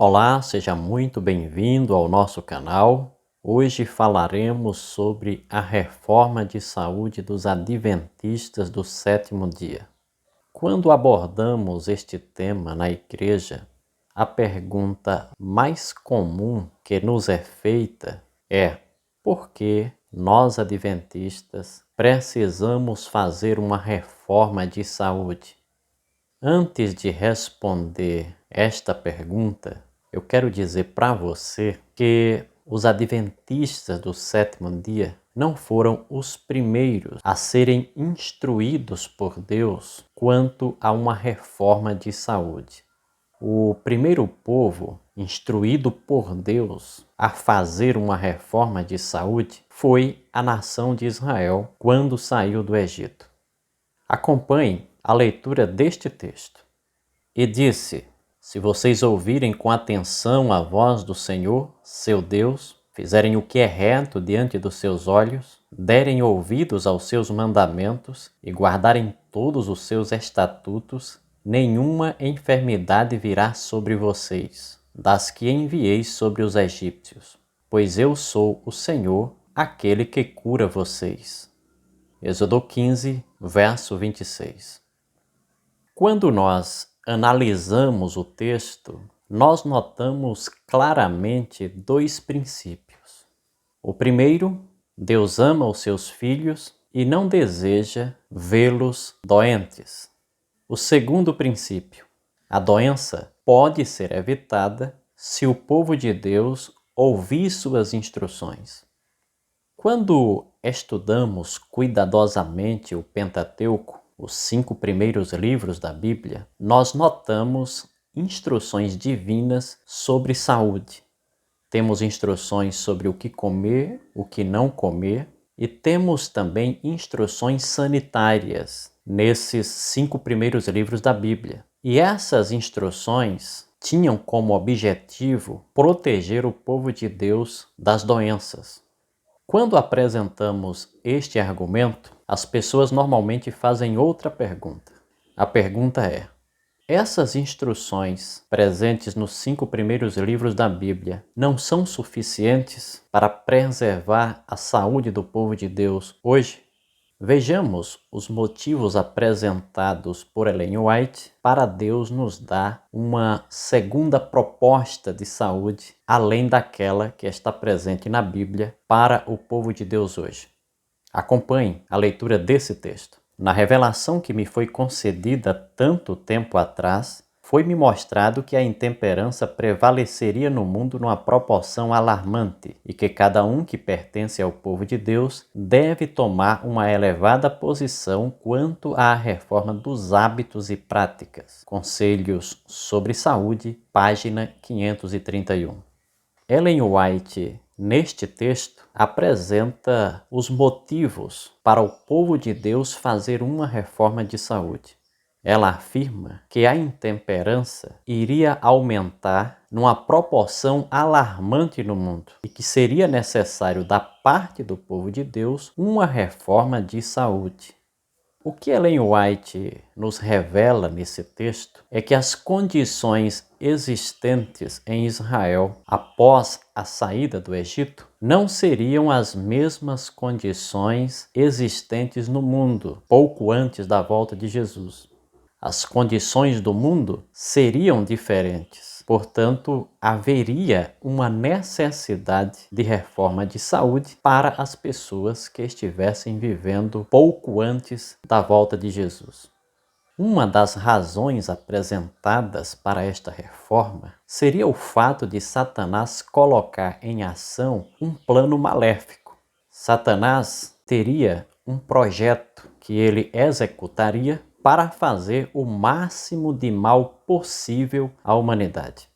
Olá, seja muito bem-vindo ao nosso canal. Hoje falaremos sobre a reforma de saúde dos adventistas do sétimo dia. Quando abordamos este tema na igreja, a pergunta mais comum que nos é feita é: por que nós adventistas precisamos fazer uma reforma de saúde? Antes de responder esta pergunta, eu quero dizer para você que os adventistas do sétimo dia não foram os primeiros a serem instruídos por Deus quanto a uma reforma de saúde. O primeiro povo instruído por Deus a fazer uma reforma de saúde foi a nação de Israel quando saiu do Egito. Acompanhe a leitura deste texto. E disse: se vocês ouvirem com atenção a voz do Senhor, seu Deus, fizerem o que é reto diante dos seus olhos, derem ouvidos aos seus mandamentos e guardarem todos os seus estatutos, nenhuma enfermidade virá sobre vocês, das que enviei sobre os egípcios, pois eu sou o Senhor, aquele que cura vocês. Êxodo 15, verso 26. Quando nós analisamos o texto, nós notamos claramente dois princípios. O primeiro, Deus ama os seus filhos e não deseja vê-los doentes. O segundo princípio, a doença pode ser evitada se o povo de Deus ouvir suas instruções. Quando estudamos cuidadosamente o Pentateuco, os 5 primeiros livros da Bíblia, nós notamos instruções divinas sobre saúde. Temos instruções sobre o que comer, o que não comer, e temos também instruções sanitárias nesses 5 primeiros livros da Bíblia. E essas instruções tinham como objetivo proteger o povo de Deus das doenças. Quando apresentamos este argumento, as pessoas normalmente fazem outra pergunta. A pergunta é: essas instruções presentes nos 5 primeiros livros da Bíblia não são suficientes para preservar a saúde do povo de Deus hoje? Vejamos os motivos apresentados por Ellen White para Deus nos dar uma segunda proposta de saúde, além daquela que está presente na Bíblia para o povo de Deus hoje. Acompanhe a leitura desse texto. Na revelação que me foi concedida tanto tempo atrás, foi-me mostrado que a intemperança prevaleceria no mundo numa proporção alarmante e que cada um que pertence ao povo de Deus deve tomar uma elevada posição quanto à reforma dos hábitos e práticas. Conselhos sobre Saúde, página 531. Ellen White, neste texto, apresenta os motivos para o povo de Deus fazer uma reforma de saúde. Ela afirma que a intemperança iria aumentar numa proporção alarmante no mundo e que seria necessário, da parte do povo de Deus, uma reforma de saúde. O que Ellen White nos revela nesse texto é que as condições existentes em Israel após a saída do Egito não seriam as mesmas condições existentes no mundo pouco antes da volta de Jesus. As condições do mundo seriam diferentes. Portanto, haveria uma necessidade de reforma de saúde para as pessoas que estivessem vivendo pouco antes da volta de Jesus. Uma das razões apresentadas para esta reforma seria o fato de Satanás colocar em ação um plano maléfico. Satanás teria um projeto que ele executaria para fazer o máximo de mal possível à humanidade.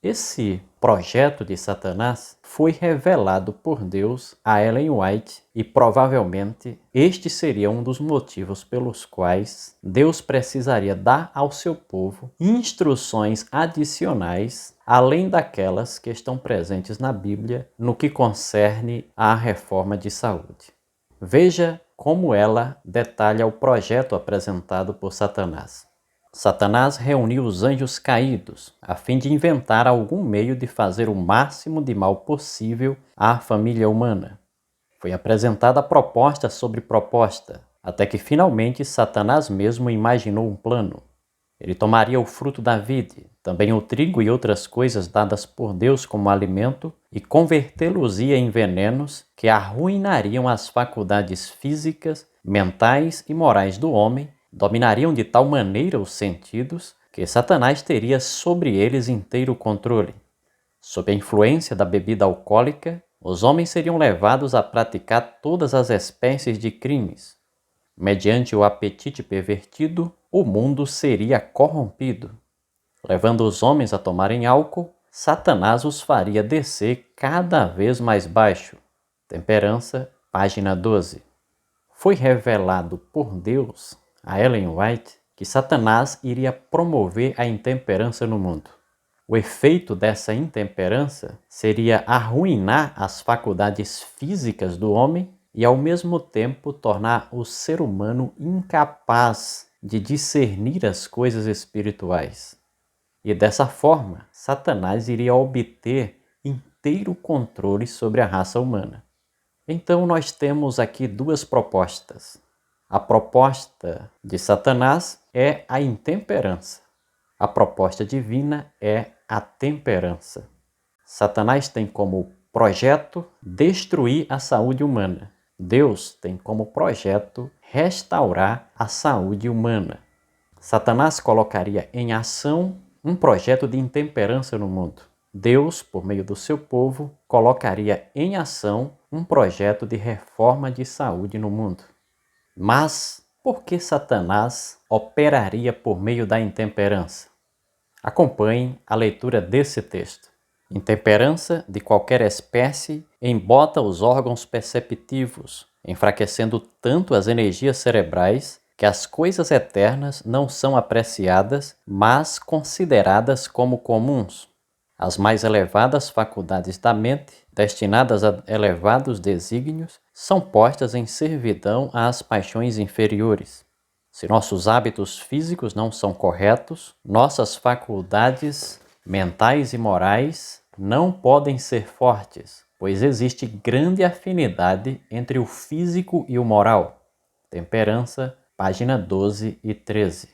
Esse projeto de Satanás foi revelado por Deus a Ellen White e provavelmente este seria um dos motivos pelos quais Deus precisaria dar ao seu povo instruções adicionais além daquelas que estão presentes na Bíblia no que concerne à reforma de saúde. Veja como ela detalha o projeto apresentado por Satanás. Satanás reuniu os anjos caídos a fim de inventar algum meio de fazer o máximo de mal possível à família humana. Foi apresentada proposta sobre proposta, até que finalmente Satanás mesmo imaginou um plano. Ele tomaria o fruto da vide, também o trigo e outras coisas dadas por Deus como alimento, e convertê-los-ia em venenos que arruinariam as faculdades físicas, mentais e morais do homem, dominariam de tal maneira os sentidos que Satanás teria sobre eles inteiro controle. Sob a influência da bebida alcoólica, os homens seriam levados a praticar todas as espécies de crimes. Mediante o apetite pervertido, o mundo seria corrompido. Levando os homens a tomarem álcool, Satanás os faria descer cada vez mais baixo. Temperança, página 12. Foi revelado por Deus a Ellen White que Satanás iria promover a intemperança no mundo. O efeito dessa intemperança seria arruinar as faculdades físicas do homem e, ao mesmo tempo, tornar o ser humano incapaz de discernir as coisas espirituais. E dessa forma, Satanás iria obter inteiro controle sobre a raça humana. Então nós temos aqui duas propostas. A proposta de Satanás é a intemperança. A proposta divina é a temperança. Satanás tem como projeto destruir a saúde humana. Deus tem como projeto restaurar a saúde humana. Satanás colocaria em ação um projeto de intemperança no mundo. Deus, por meio do seu povo, colocaria em ação um projeto de reforma de saúde no mundo. Mas por que Satanás operaria por meio da intemperança? Acompanhem a leitura desse texto. Intemperança de qualquer espécie embota os órgãos perceptivos, enfraquecendo tanto as energias cerebrais que as coisas eternas não são apreciadas, mas consideradas como comuns. As mais elevadas faculdades da mente, destinadas a elevados desígnios, são postas em servidão às paixões inferiores. Se nossos hábitos físicos não são corretos, nossas faculdades mentais e morais não podem ser fortes, pois existe grande afinidade entre o físico e o moral. Temperança, página 12 e 13.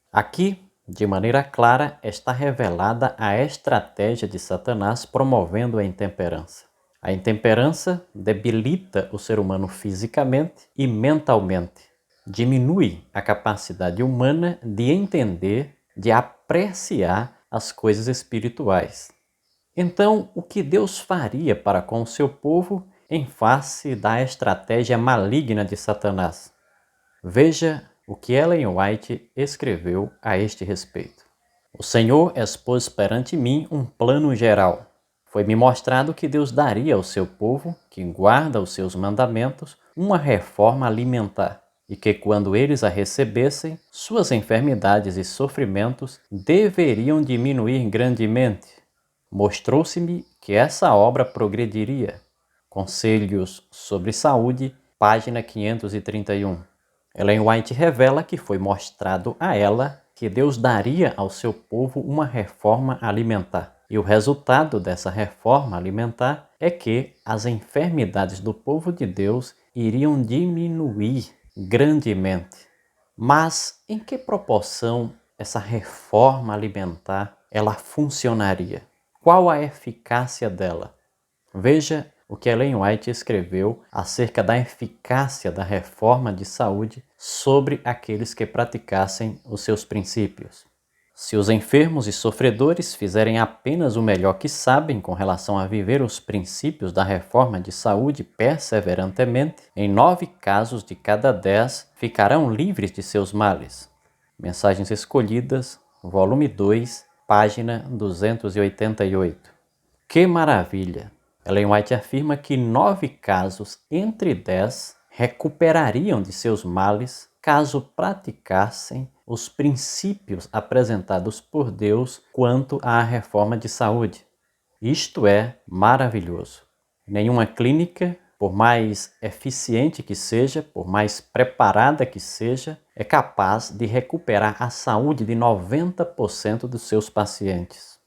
Aqui, de maneira clara, está revelada a estratégia de Satanás promovendo a intemperança. A intemperança debilita o ser humano fisicamente e mentalmente. Diminui a capacidade humana de entender, de apreciar as coisas espirituais. Então, o que Deus faria para com o seu povo em face da estratégia maligna de Satanás? Veja o que Ellen White escreveu a este respeito. O Senhor expôs perante mim um plano geral. Foi-me mostrado que Deus daria ao seu povo, que guarda os seus mandamentos, uma reforma alimentar, e que quando eles a recebessem, suas enfermidades e sofrimentos deveriam diminuir grandemente. Mostrou-se-me que essa obra progrediria. Conselhos sobre Saúde, página 531. Ellen White revela que foi mostrado a ela que Deus daria ao seu povo uma reforma alimentar. E o resultado dessa reforma alimentar é que as enfermidades do povo de Deus iriam diminuir grandemente. Mas em que proporção essa reforma alimentar ela funcionaria? Qual a eficácia dela? Veja o que Ellen White escreveu acerca da eficácia da reforma de saúde sobre aqueles que praticassem os seus princípios. Se os enfermos e sofredores fizerem apenas o melhor que sabem com relação a viver os princípios da reforma de saúde perseverantemente, em 9 casos de cada 10 ficarão livres de seus males. Mensagens Escolhidas, volume 2, página 288. Que maravilha! Ellen White afirma que 9 casos entre 10 recuperariam de seus males caso praticassem os princípios apresentados por Deus quanto à reforma de saúde. Isto é maravilhoso. Nenhuma clínica, por mais eficiente que seja, por mais preparada que seja, é capaz de recuperar a saúde de 90% dos seus pacientes.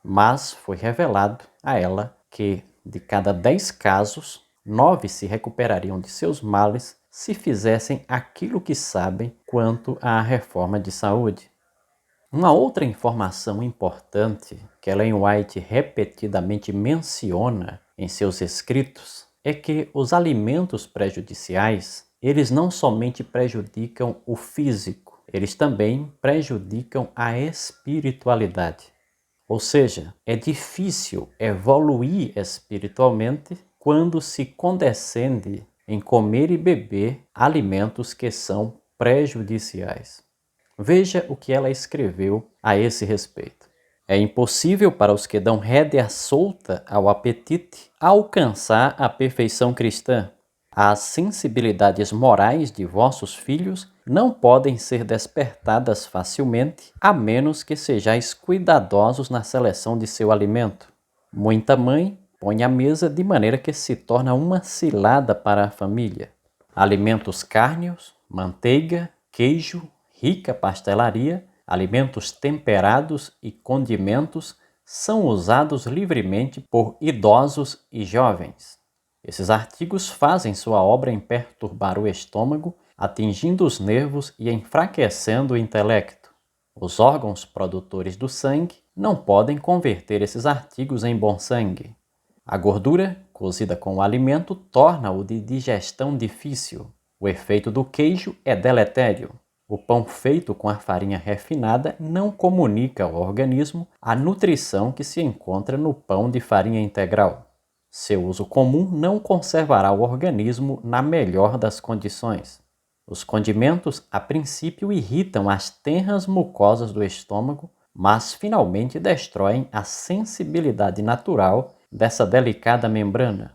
Mas foi revelado a ela que, de cada 10 casos, 9 se recuperariam de seus males se fizessem aquilo que sabem quanto à reforma de saúde. Uma outra informação importante que Ellen White repetidamente menciona em seus escritos é que os alimentos prejudiciais, eles não somente prejudicam o físico, eles também prejudicam a espiritualidade. Ou seja, é difícil evoluir espiritualmente quando se condescende em comer e beber alimentos que são prejudiciais. Veja o que ela escreveu a esse respeito. É impossível para os que dão rédea solta ao apetite alcançar a perfeição cristã. As sensibilidades morais de vossos filhos não podem ser despertadas facilmente, a menos que sejais cuidadosos na seleção de seu alimento. Muita mãe põe à mesa de maneira que se torna uma cilada para a família. Alimentos cárneos, manteiga, queijo, rica pastelaria, alimentos temperados e condimentos são usados livremente por idosos e jovens. Esses artigos fazem sua obra em perturbar o estômago, atingindo os nervos e enfraquecendo o intelecto. Os órgãos produtores do sangue não podem converter esses artigos em bom sangue. A gordura, cozida com o alimento, torna-o de digestão difícil. O efeito do queijo é deletério. O pão feito com a farinha refinada não comunica ao organismo a nutrição que se encontra no pão de farinha integral. Seu uso comum não conservará o organismo na melhor das condições. Os condimentos, a princípio, irritam as tenras mucosas do estômago, mas finalmente destroem a sensibilidade natural dessa delicada membrana.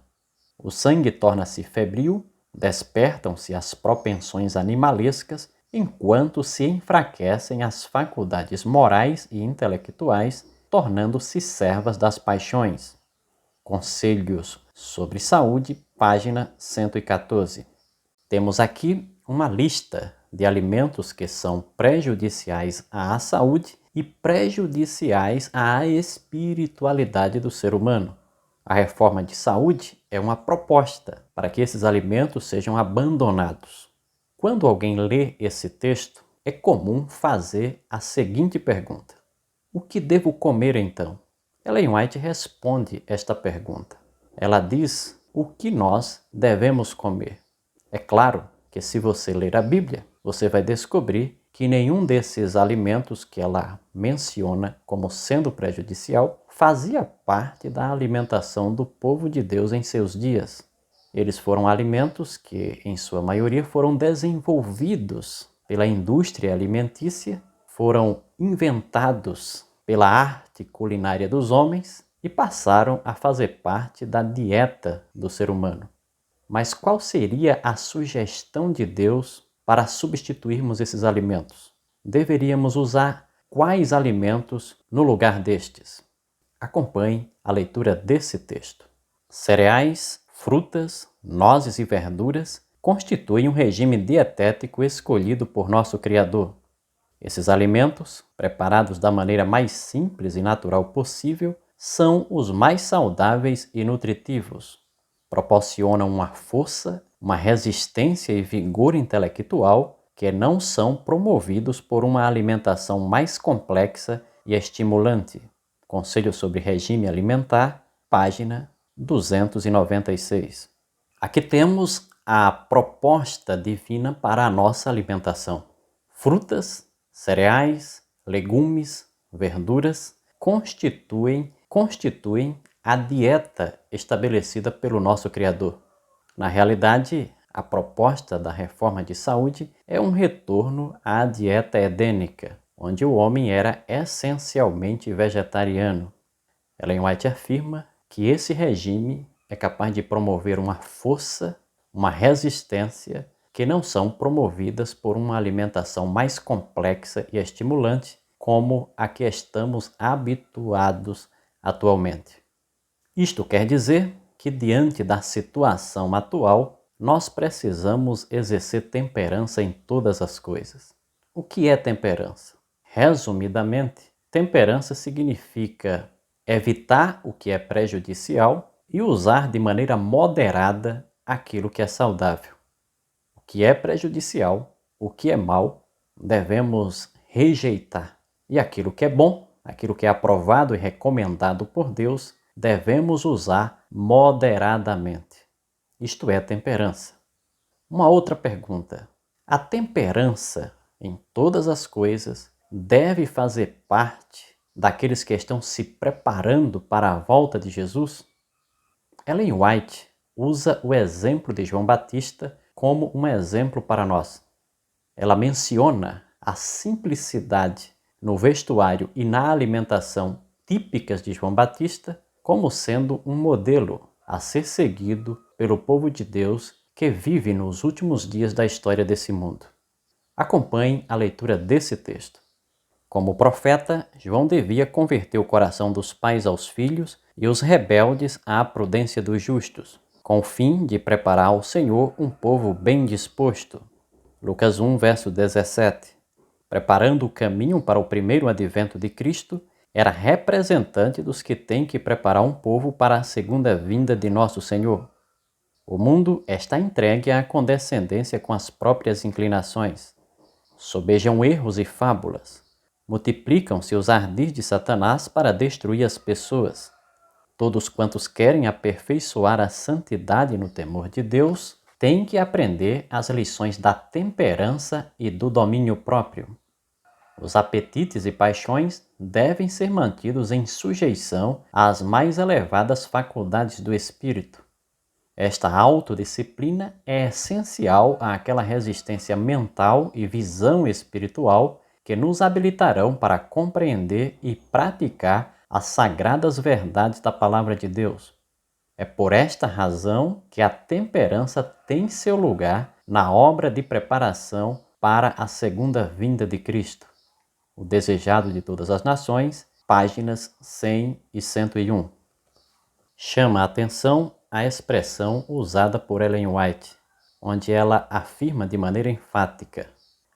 O sangue torna-se febril, despertam-se as propensões animalescas, enquanto se enfraquecem as faculdades morais e intelectuais, tornando-se servas das paixões. Conselhos sobre Saúde, página 114. Temos aqui uma lista de alimentos que são prejudiciais à saúde e prejudiciais à espiritualidade do ser humano. A reforma de saúde é uma proposta para que esses alimentos sejam abandonados. Quando alguém lê esse texto, é comum fazer a seguinte pergunta: o que devo comer então? Ellen White responde esta pergunta. Ela diz o que nós devemos comer. É claro que se você ler a Bíblia, você vai descobrir que nenhum desses alimentos que ela menciona como sendo prejudicial fazia parte da alimentação do povo de Deus em seus dias. Eles foram alimentos que, em sua maioria, foram desenvolvidos pela indústria alimentícia, foram inventados pela arte culinária dos homens e passaram a fazer parte da dieta do ser humano. Mas qual seria a sugestão de Deus para substituirmos esses alimentos? Deveríamos usar quais alimentos no lugar destes? Acompanhe a leitura desse texto. Cereais, frutas, nozes e verduras constituem um regime dietético escolhido por nosso Criador. Esses alimentos, preparados da maneira mais simples e natural possível, são os mais saudáveis e nutritivos. Proporcionam uma força, uma resistência e vigor intelectual que não são promovidos por uma alimentação mais complexa e estimulante. Conselho sobre Regime Alimentar, página 296. Aqui temos a proposta divina para a nossa alimentação. Frutas, cereais, legumes, verduras constituem a dieta estabelecida pelo nosso Criador. Na realidade, a proposta da reforma de saúde é um retorno à dieta edênica, onde o homem era essencialmente vegetariano. Ellen White afirma que esse regime é capaz de promover uma força, uma resistência que não são promovidas por uma alimentação mais complexa e estimulante como a que estamos habituados atualmente. Isto quer dizer que, diante da situação atual, nós precisamos exercer temperança em todas as coisas. O que é temperança? Resumidamente, temperança significa evitar o que é prejudicial e usar de maneira moderada aquilo que é saudável. O que é prejudicial, o que é mal, devemos rejeitar. E aquilo que é bom, aquilo que é aprovado e recomendado por Deus, devemos usar moderadamente. Isto é temperança. Uma outra pergunta. A temperança em todas as coisas deve fazer parte daqueles que estão se preparando para a volta de Jesus? Ellen White usa o exemplo de João Batista como um exemplo para nós. Ela menciona a simplicidade no vestuário e na alimentação típicas de João Batista como sendo um modelo a ser seguido pelo povo de Deus que vive nos últimos dias da história desse mundo. Acompanhe a leitura desse texto. Como profeta, João devia converter o coração dos pais aos filhos e os rebeldes à prudência dos justos, com o fim de preparar ao Senhor um povo bem disposto. Lucas 1, verso 17. Preparando o caminho para o primeiro advento de Cristo, era representante dos que têm que preparar um povo para a segunda vinda de nosso Senhor. O mundo está entregue à condescendência com as próprias inclinações. Sobejam erros e fábulas. Multiplicam-se os ardis de Satanás para destruir as pessoas. Todos quantos querem aperfeiçoar a santidade no temor de Deus têm que aprender as lições da temperança e do domínio próprio. Os apetites e paixões devem ser mantidos em sujeição às mais elevadas faculdades do espírito. Esta autodisciplina é essencial àquela resistência mental e visão espiritual que nos habilitarão para compreender e praticar as sagradas verdades da Palavra de Deus. É por esta razão que a temperança tem seu lugar na obra de preparação para a segunda vinda de Cristo. O Desejado de Todas as Nações, páginas 100 e 101. Chama a atenção a expressão usada por Ellen White, onde ela afirma de maneira enfática: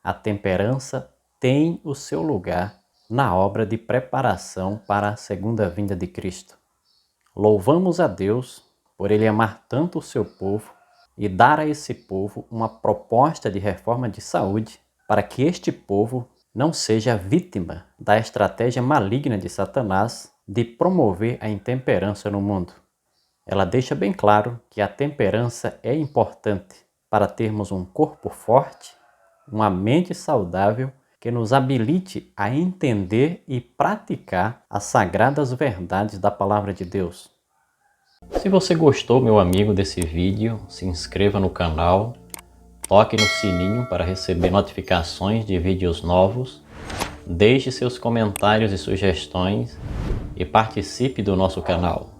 a temperança tem o seu lugar na obra de preparação para a segunda vinda de Cristo. Louvamos a Deus por Ele amar tanto o seu povo e dar a esse povo uma proposta de reforma de saúde para que este povo não seja vítima da estratégia maligna de Satanás de promover a intemperança no mundo. Ela deixa bem claro que a temperança é importante para termos um corpo forte, uma mente saudável que nos habilite a entender e praticar as sagradas verdades da Palavra de Deus. Se você gostou, meu amigo, desse vídeo, se inscreva no canal, toque no sininho para receber notificações de vídeos novos, deixe seus comentários e sugestões e participe do nosso canal.